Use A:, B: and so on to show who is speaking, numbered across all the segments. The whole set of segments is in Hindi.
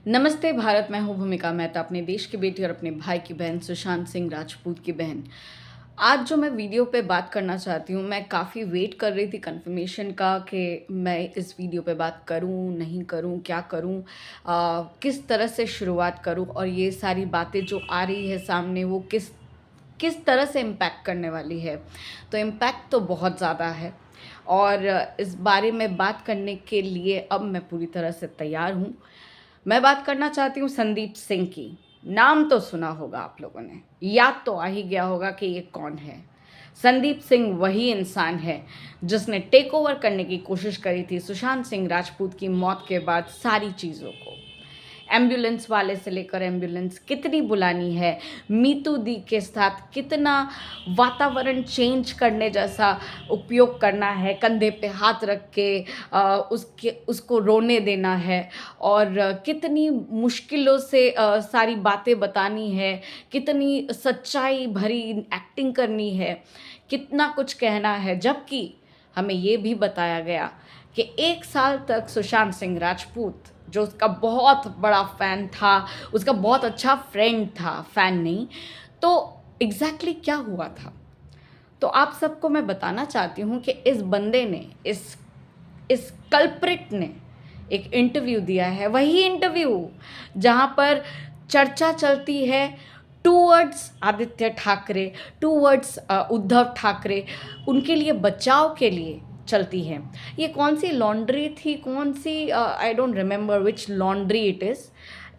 A: नमस्ते भारत। मैं हूँ भूमिका मेहता, अपने देश की बेटी और अपने भाई की बहन सुशांत सिंह राजपूत की बहन। आज जो मैं वीडियो पे बात करना चाहती हूँ, मैं काफ़ी वेट कर रही थी कंफर्मेशन का कि मैं इस वीडियो पे बात करूँ, नहीं करूँ, क्या करूँ, किस तरह से शुरुआत करूँ और ये सारी बातें जो आ रही है सामने वो किस किस तरह से इम्पैक्ट करने वाली है। तो इम्पैक्ट तो बहुत ज़्यादा है और इस बारे में बात करने के लिए अब मैं पूरी तरह से तैयार हूँ। मैं बात करना चाहती हूँ संदीप सिंह की। नाम तो सुना होगा आप लोगों ने, याद तो आ ही गया होगा कि ये कौन है। संदीप सिंह वही इंसान है जिसने टेक ओवर करने की कोशिश करी थी सुशांत सिंह राजपूत की मौत के बाद सारी चीज़ों को। एम्बुलेंस वाले से लेकर एम्बुलेंस कितनी बुलानी है, मीतू दी के साथ कितना वातावरण चेंज करने जैसा उपयोग करना है, कंधे पे हाथ रख के उसको रोने देना है और कितनी मुश्किलों से सारी बातें बतानी है, कितनी सच्चाई भरी एक्टिंग करनी है, कितना कुछ कहना है। जबकि हमें ये भी बताया गया कि 1 साल तक सुशांत सिंह राजपूत, जो उसका बहुत बड़ा फ़ैन था, उसका बहुत अच्छा फ्रेंड था, फ़ैन नहीं, तो एग्ज़ैक्टली क्या हुआ था? तो आप सबको मैं बताना चाहती हूँ कि इस बंदे ने, इस कल्प्रिट ने एक इंटरव्यू दिया है, वही इंटरव्यू जहाँ पर चर्चा चलती है टूवर्ड्स आदित्य ठाकरे, टूवर्ड्स उद्धव ठाकरे, उनके लिए बचाव के लिए चलती है। ये कौन सी लॉन्ड्री थी, कौन सी, I don't remember which laundry it is.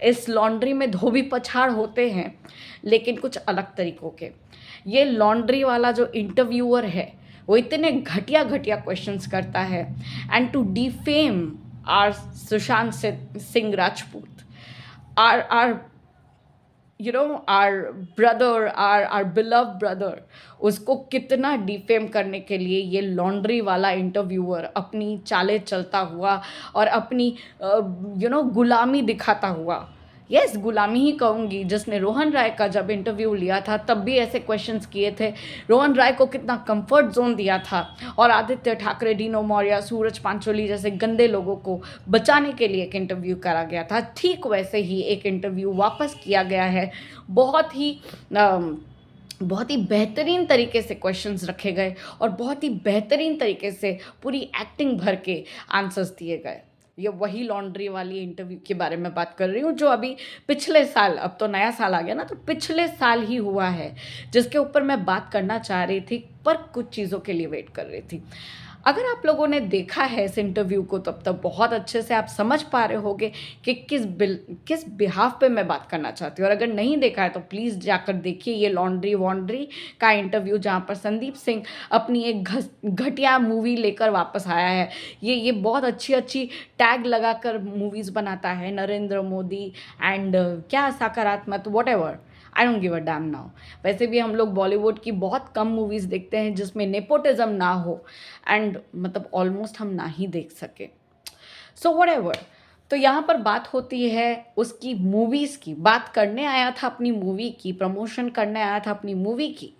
A: इस लॉन्ड्री में धोबी पछाड़ होते हैं, लेकिन कुछ अलग तरीक़ों के। ये लॉन्ड्री वाला जो इंटरव्यूअर है वो इतने घटिया घटिया क्वेश्चंस करता है, and to defame our Sushant Singh Rajput, our our brother, our beloved brother, उसको कितना डिफेम करने के लिए ये लॉन्ड्री वाला इंटरव्यूअर अपनी चालें चलता हुआ और अपनी गुलामी दिखाता हुआ, यस गुलामी ही कहूँगी। जिसने रोहन राय का जब इंटरव्यू लिया था तब भी ऐसे क्वेश्चंस किए थे, रोहन राय को कितना कंफर्ट जोन दिया था, और आदित्य ठाकरे, डीनो मौर्य, सूरज पांचोली जैसे गंदे लोगों को बचाने के लिए एक इंटरव्यू करा गया था। ठीक वैसे ही एक इंटरव्यू वापस किया गया है। बहुत ही बेहतरीन तरीके से क्वेश्चंस रखे गए और बहुत ही बेहतरीन तरीके से पूरी एक्टिंग भर के आंसर्स दिए गए। ये वही लॉन्ड्री वाली इंटरव्यू के बारे में बात कर रही हूँ जो अभी पिछले साल, अब तो नया साल आ गया ना, तो पिछले साल ही हुआ है, जिसके ऊपर मैं बात करना चाह रही थी पर कुछ चीज़ों के लिए वेट कर रही थी। अगर आप लोगों ने देखा है इस इंटरव्यू को तब तक बहुत अच्छे से आप समझ पा रहे होगे कि किस बिहाफ पे मैं बात करना चाहती हूँ। और अगर नहीं देखा है तो प्लीज़ जाकर देखिए ये लॉन्ड्री वॉन्ड्री का इंटरव्यू, जहाँ पर संदीप सिंह अपनी एक घटिया मूवी लेकर वापस आया है। ये बहुत अच्छी अच्छी टैग लगाकर मूवीज़ बनाता है, नरेंद्र मोदी एंड क्या सकारात्मक, what ever, I don't give a dam now. वैसे भी हम लोग बॉलीवुड की बहुत कम मूवीज़ देखते हैं जिसमें नेपोटिज्म ना हो, एंड मतलब ऑलमोस्ट हम ना ही देख सके। सो वट एवर, तो यहाँ पर बात होती है उसकी मूवीज़ की। बात करने आया था अपनी मूवी की, प्रमोशन करने आया था अपनी मूवी की,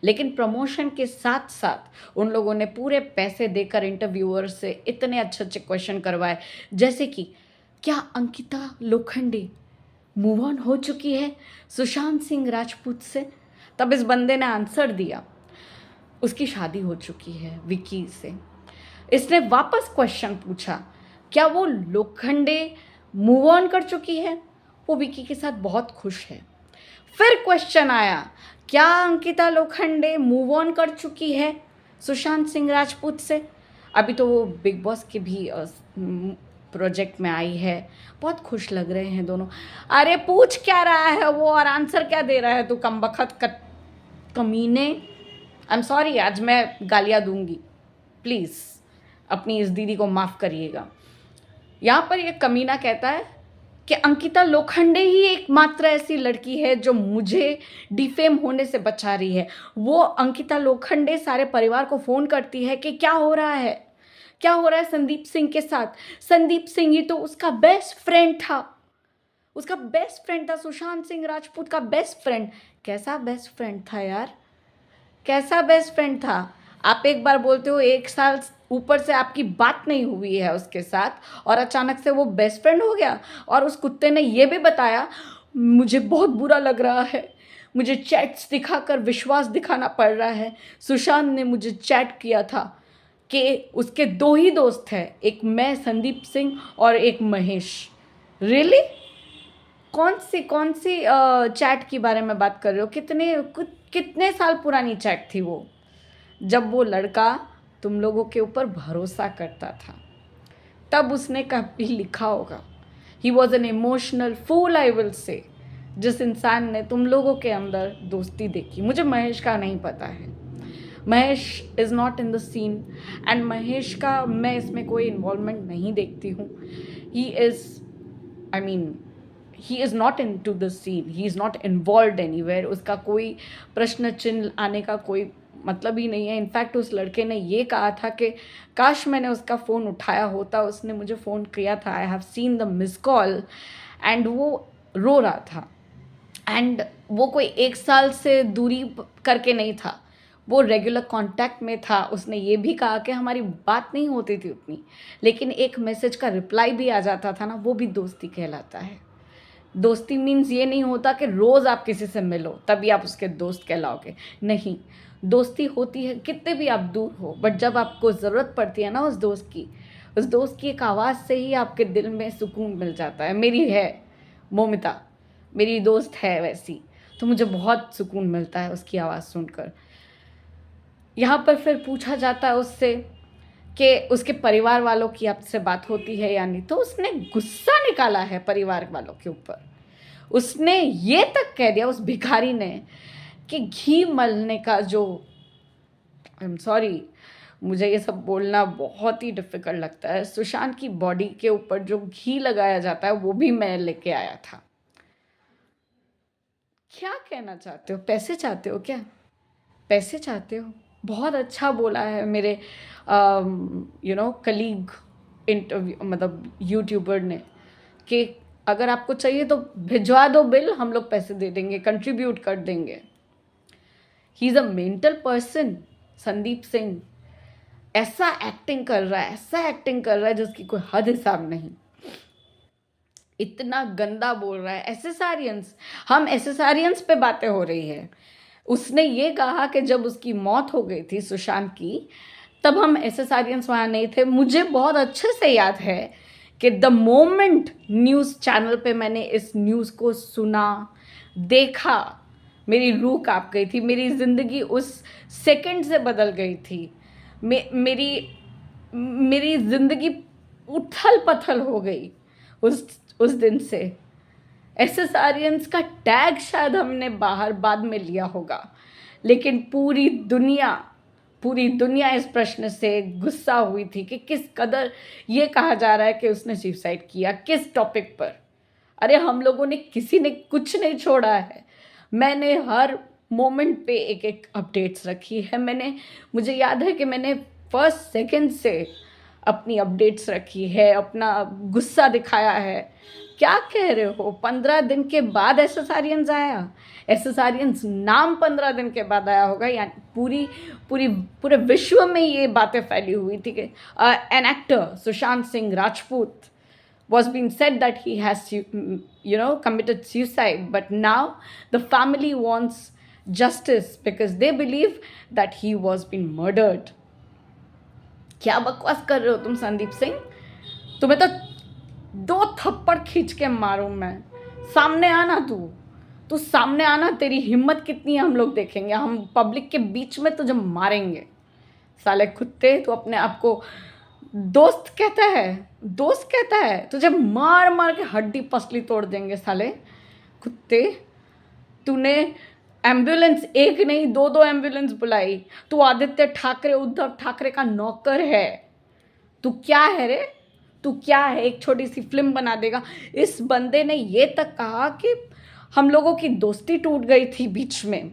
A: लेकिन प्रमोशन के साथ साथ उन लोगों ने पूरे पैसे देकर इंटरव्यूअर से इतने अच्छे अच्छे क्वेश्चन करवाए, जैसे कि क्या अंकिता लोखंडे मूव ऑन हो चुकी है सुशांत सिंह राजपूत से? तब इस बंदे ने आंसर दिया, उसकी शादी हो चुकी है विकी से। इसने वापस क्वेश्चन पूछा, क्या वो लोखंडे मूव ऑन कर चुकी है? वो विकी के साथ बहुत खुश है। फिर क्वेश्चन आया, क्या अंकिता लोखंडे मूव ऑन कर चुकी है सुशांत सिंह राजपूत से? अभी तो वो बिग बॉस के भी प्रोजेक्ट में आई है, बहुत खुश लग रहे हैं दोनों। अरे पूछ क्या रहा है वो और आंसर क्या दे रहा है तू, कमबख्त कमीने। आई एम सॉरी, आज मैं गालियाँ दूंगी, प्लीज़ अपनी इस दीदी को माफ़ करिएगा। यहाँ पर ये कमीना कहता है कि अंकिता लोखंडे ही एकमात्र ऐसी लड़की है जो मुझे डिफेम होने से बचा रही है। वो अंकिता लोखंडे सारे परिवार को फ़ोन करती है कि क्या हो रहा है, क्या हो रहा है संदीप सिंह के साथ। संदीप सिंह ही तो उसका बेस्ट फ्रेंड था, उसका बेस्ट फ्रेंड था, सुशांत सिंह राजपूत का बेस्ट फ्रेंड। कैसा बेस्ट फ्रेंड था यार, कैसा बेस्ट फ्रेंड था? आप एक बार बोलते हो 1 साल ऊपर से आपकी बात नहीं हुई है उसके साथ और अचानक से वो बेस्ट फ्रेंड हो गया। और उस कुत्ते ने ये भी बताया, मुझे बहुत बुरा लग रहा है, मुझे चैट्स दिखाकर विश्वास दिखाना पड़ रहा है, सुशांत ने मुझे चैट किया था कि उसके दो ही दोस्त हैं, एक मैं संदीप सिंह और एक महेश। रियली? कौन सी चैट के बारे में बात कर रहे हो? कितने साल पुरानी चैट थी वो, जब वो लड़का तुम लोगों के ऊपर भरोसा करता था, तब उसने कभी लिखा होगा। He was an emotional fool, I will say, जिस इंसान ने तुम लोगों के अंदर दोस्ती देखी। मुझे महेश का नहीं पता है, Mahesh is not in the scene, and Mahesh का मैं इसमें कोई इन्वॉल्वमेंट नहीं देखती हूँ। He is, I mean, he is not into the scene, he is not involve anywhere. उसका कोई प्रश्न चिन्ह आने का कोई मतलब ही नहीं है। इनफैक्ट उस लड़के ने ये कहा था कि काश मैंने उसका फ़ोन उठाया होता, उसने मुझे फ़ोन किया था, I have seen the miss call, and वो रो रहा था। एंड वो कोई 1 साल से दूरी करके नहीं था, वो रेगुलर कांटेक्ट में था। उसने ये भी कहा कि हमारी बात नहीं होती थी उतनी, लेकिन एक मैसेज का रिप्लाई भी आ जाता था ना, वो भी दोस्ती कहलाता है। दोस्ती मीन्स ये नहीं होता कि रोज़ आप किसी से मिलो तभी आप उसके दोस्त कहलाओगे, नहीं। दोस्ती होती है कितने भी आप दूर हो, बट जब आपको ज़रूरत पड़ती है ना उस दोस्त की एक आवाज़ से ही आपके दिल में सुकून मिल जाता है। मेरी है मोमिता, मेरी दोस्त है वैसी, तो मुझे बहुत सुकून मिलता है उसकी आवाज़ सुनकर। यहाँ पर फिर पूछा जाता है उससे कि उसके परिवार वालों की आपसे बात होती है या नहीं, तो उसने गुस्सा निकाला है परिवार वालों के ऊपर। उसने ये तक कह दिया उस भिखारी ने कि घी मलने का जो, आई एम सॉरी, मुझे ये सब बोलना बहुत ही डिफ़िकल्ट लगता है, सुशांत की बॉडी के ऊपर जो घी लगाया जाता है वो भी मैं लेके आया था। क्या कहना चाहते हो? पैसे चाहते हो क्या? पैसे चाहते हो? बहुत अच्छा बोला है मेरे कलीग, इंटरव्यू मतलब यूट्यूबर ने, कि अगर आपको चाहिए तो भिजवा दो बिल, हम लोग पैसे दे देंगे, कंट्रीब्यूट कर देंगे। He is a mental person, Sandeep Singh. ऐसा एक्टिंग कर रहा है जिसकी कोई हद हिसाब नहीं। इतना गंदा बोल रहा है। एसेसारियंस, हम एसेसारियंस पे बातें हो रही है। उसने ये कहा कि जब उसकी मौत हो गई थी सुशांत की, तब हम एसेसारियंस वहाँ नहीं थे। मुझे बहुत अच्छे से याद है कि द मोमेंट न्यूज़ चैनल पे मैंने इस न्यूज़ को सुना, देखा, मेरी रूह काँप गई थी। मेरी ज़िंदगी उस सेकंड से बदल गई थी। मेरी ज़िंदगी उथल पथल हो गई उस दिन से। एसेसारियंस का टैग शायद हमने बाहर बाद में लिया होगा, लेकिन पूरी दुनिया इस प्रश्न से गुस्सा हुई थी कि किस कदर ये कहा जा रहा है कि उसने सुसाइड किया, किस टॉपिक पर। अरे हम लोगों ने, किसी ने कुछ नहीं छोड़ा है। मैंने हर मोमेंट पे एक एक अपडेट्स रखी है। मुझे याद है कि मैंने फर्स्ट सेकंड से अपनी अपडेट्स रखी है, अपना गुस्सा दिखाया है। क्या कह रहे हो? 15 दिन के बाद एसेसारियंस आया? एसेसारियंस नाम 15 दिन के बाद आया होगा। यानी पूरे विश्व में ये बातें फैली हुई थी कि an actor Sushant Singh Rajput was being said that he has committed suicide, but now the family wants justice because they believe that he was being murdered. क्या बकवास कर रहे हो तुम संदीप सिंह? तुम्हें तो 2 थप्पड़ खींच के मारूं मैं। सामने आना, तू सामने आना, तेरी हिम्मत कितनी है हम लोग देखेंगे। हम पब्लिक के बीच में तुझे मारेंगे। साले कुत्ते, तू अपने आप को दोस्त कहता है, तुझे मार मार के हड्डी पसली तोड़ देंगे साले कुत्ते। तूने एम्बुलेंस एक नहीं 2 एम्बुलेंस बुलाई। तू आदित्य ठाकरे, उद्धव ठाकरे का नौकर है। तू क्या है रे? तू क्या है? एक छोटी सी फिल्म बना देगा। इस बंदे ने ये तक कहा कि हम लोगों की दोस्ती टूट गई थी बीच में,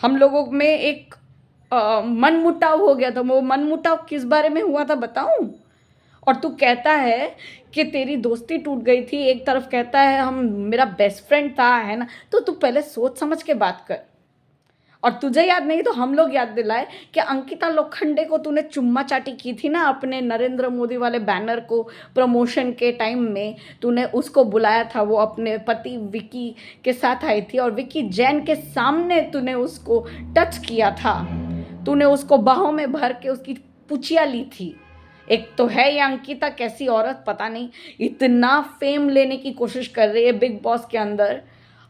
A: हम लोगों में एक मनमुटाव हो गया था। वो मनमुटाव किस बारे में हुआ था बताऊं? और तू कहता है कि तेरी दोस्ती टूट गई थी, एक तरफ कहता है हम, मेरा बेस्ट फ्रेंड था, है ना? तो तू पहले सोच समझ के बात कर। और तुझे याद नहीं तो हम लोग याद दिलाए कि अंकिता लोखंडे को तूने चुम्मा चाटी की थी ना अपने नरेंद्र मोदी वाले बैनर को प्रमोशन के टाइम में। तूने उसको बुलाया था, वो अपने पति विकी के साथ आई थी और विकी जैन के सामने तूने उसको टच किया था। तूने उसको बाहों में भर के उसकी पुचिया ली थी। एक तो है ये अंकिता कैसी औरत, पता नहीं इतना फेम लेने की कोशिश कर रही है बिग बॉस के अंदर।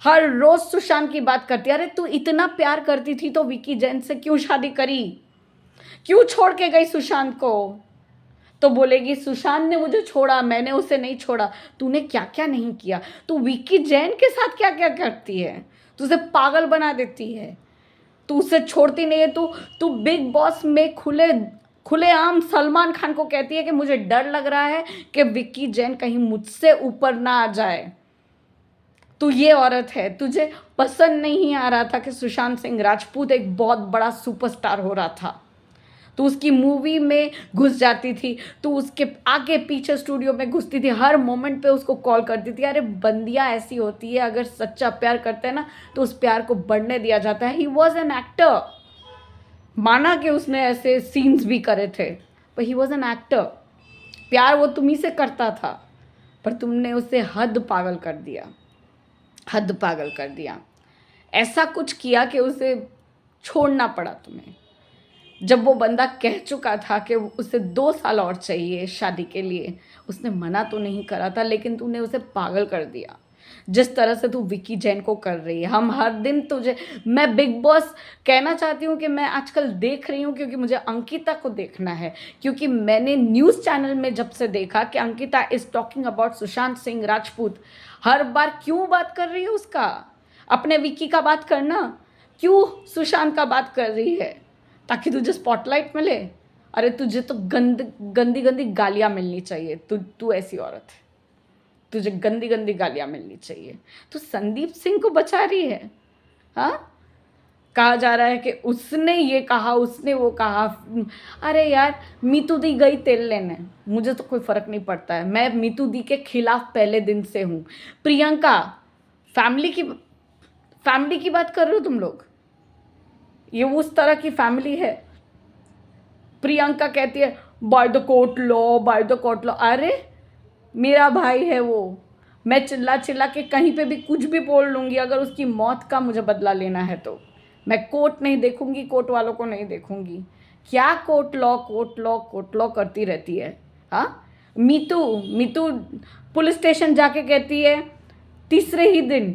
A: हर रोज सुशांत की बात करती है। अरे तू इतना प्यार करती थी तो विकी जैन से क्यों शादी करी, क्यों छोड़ के गई सुशांत को? तो बोलेगी सुशांत ने मुझे छोड़ा, मैंने उसे नहीं छोड़ा। तूने क्या क्या नहीं किया। तू विकी जैन के साथ क्या क्या करती है, तू उसे पागल बना देती है, तू उसे छोड़ती नहीं है। तू तू बिग बॉस में खुलेआम सलमान खान को कहती है कि मुझे डर लग रहा है कि विक्की जैन कहीं मुझसे ऊपर ना आ जाए। तू ये औरत है। तुझे पसंद नहीं आ रहा था कि सुशांत सिंह राजपूत एक बहुत बड़ा सुपरस्टार हो रहा था। तू उसकी मूवी में घुस जाती थी, तू उसके आगे पीछे स्टूडियो में घुसती थी, हर मोमेंट पे उसको कॉल करती थी। अरे बंदियाँ ऐसी होती है, अगर सच्चा प्यार करते हैं ना तो उस प्यार को बढ़ने दिया जाता है। ही वॉज एन एक्टर। माना कि उसने ऐसे सीन्स भी करे थे, पर ही वॉज एन एक्टर। प्यार वो तुम्ही से करता था, पर तुमने उसे हद पागल कर दिया, हद पागल कर दिया। ऐसा कुछ किया कि उसे छोड़ना पड़ा तुम्हें। जब वो बंदा कह चुका था कि उसे 2 साल और चाहिए शादी के लिए, उसने मना तो नहीं करा था, लेकिन तूने उसे पागल कर दिया जिस तरह से तू विकी जैन को कर रही है। हम हर दिन तुझे, मैं बिग बॉस कहना चाहती हूँ कि मैं आजकल देख रही हूँ क्योंकि मुझे अंकिता को देखना है, क्योंकि मैंने न्यूज़ चैनल में जब से देखा कि Ankita is talking about Sushant Singh Rajput, हर बार क्यों बात कर रही है उसका? अपने विकी का बात करना, क्यों सुशांत का बात कर रही है? ताकि तुझे स्पॉटलाइट मिले। अरे तुझे तो गंदी गंदी गालियाँ मिलनी चाहिए। तू ऐसी औरत है, तुझे गंदी गंदी गालियाँ मिलनी चाहिए। तो संदीप सिंह को बचा रही है। हाँ, कहा जा रहा है कि उसने ये कहा, उसने वो कहा। अरे यार, मीतू दी गई तेल लेने, मुझे तो कोई फ़र्क नहीं पड़ता है। मैं मीतू दी के खिलाफ पहले दिन से हूँ। प्रियंका, फैमिली की बात कर रहे हो तुम लोग? ये उस तरह की फैमिली है? प्रियंका कहती है by the court law, by the court law. अरे मेरा भाई है वो, मैं चिल्ला चिल्ला के कहीं पे भी कुछ भी बोल लूँगी अगर उसकी मौत का मुझे बदला लेना है तो। मैं कोर्ट नहीं देखूँगी, कोर्ट वालों को नहीं देखूँगी। क्या court law, court law, court law करती रहती है? हाँ, मीतू मीतू पुलिस स्टेशन जाके कहती है तीसरे ही दिन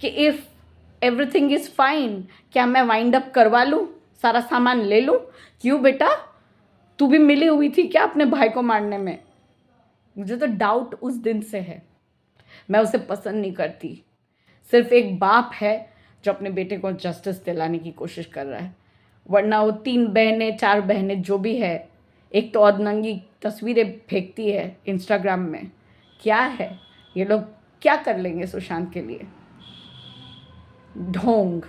A: कि इफ़ एवरीथिंग इज़ फाइन, क्या मैं वाइंड अप करवा लूँ, सारा सामान ले लूँ? क्यों बेटा, तू भी मिली हुई थी क्या अपने भाई को मारने में? मुझे तो डाउट उस दिन से है। मैं उसे पसंद नहीं करती। सिर्फ एक बाप है जो अपने बेटे को जस्टिस दिलाने की कोशिश कर रहा है, वरना वो 3 बहनें 4 बहनें जो भी है, एक तो अधनंगी तस्वीरें फेंकती है इंस्टाग्राम में। क्या है ये लोग, क्या कर लेंगे सुशांत के लिए? ढोंग।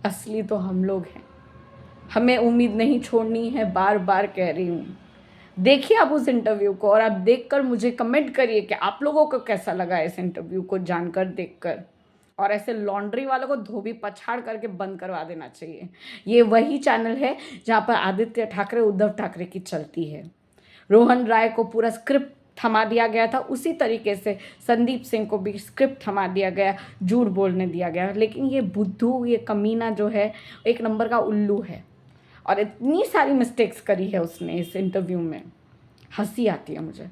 A: असली तो हम लोग हैं। हमें उम्मीद नहीं छोड़नी है, बार बार कह रही हूँ। देखिए आप उस इंटरव्यू को, और आप देखकर मुझे कमेंट करिए कि आप लोगों को कैसा लगा इस इंटरव्यू को जानकर, देखकर। और ऐसे लॉन्ड्री वालों को धोबी पछाड़ करके बंद करवा देना चाहिए। ये वही चैनल है जहाँ पर आदित्य ठाकरे, उद्धव ठाकरे की चलती है। रोहन राय को पूरा स्क्रिप्ट थमा दिया गया था, उसी तरीके से संदीप सिंह को भी स्क्रिप्ट थमा दिया गया, झूठ बोलने दिया गया। लेकिन ये बुद्धू, ये कमीना जो है, एक नंबर का उल्लू है और इतनी सारी मिस्टेक्स करी है उसने इस इंटरव्यू में। हंसी आती है मुझे।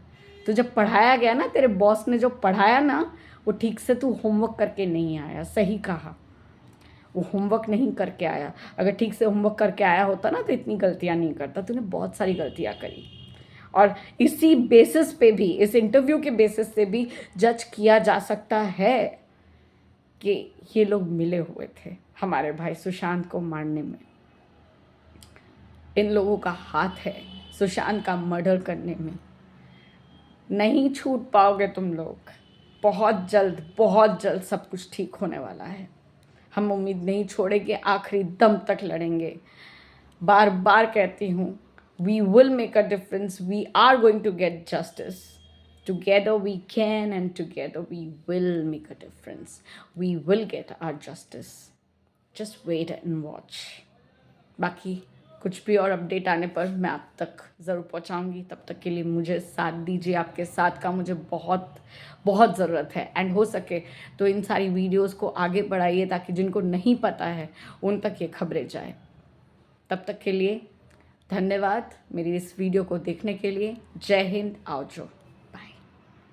A: तो जब पढ़ाया गया ना, तेरे बॉस ने जो पढ़ाया ना, वो ठीक से तू होमवर्क करके नहीं आया। सही कहा, वो होमवर्क नहीं करके आया। अगर ठीक से होमवर्क करके आया होता ना तो इतनी गलतियाँ नहीं करता। तूने बहुत सारी गलतियाँ करी, और इसी बेसिस पे भी, इस इंटरव्यू के बेसिस से भी जज किया जा सकता है कि ये लोग मिले हुए थे हमारे भाई सुशांत को मारने में। इन लोगों का हाथ है सुशांत का मर्डर करने में। नहीं छूट पाओगे तुम लोग। बहुत जल्द सब कुछ ठीक होने वाला है। हम उम्मीद नहीं छोड़ेंगे, आखिरी दम तक लड़ेंगे। बार बार कहती हूँ, we will make a difference, we are going to get justice. Together we can, and together we will make a difference. We will get our justice. Just wait and watch. बाकी कुछ भी और अपडेट आने पर मैं आप तक ज़रूर पहुंचाऊंगी। तब तक के लिए मुझे साथ दीजिए, आपके साथ का मुझे बहुत बहुत ज़रूरत है। एंड हो सके तो इन सारी वीडियोस को आगे बढ़ाइए ताकि जिनको नहीं पता है उन तक ये खबरें जाए। तब तक के लिए धन्यवाद मेरी इस वीडियो को देखने के लिए। जय हिंद, आवजो।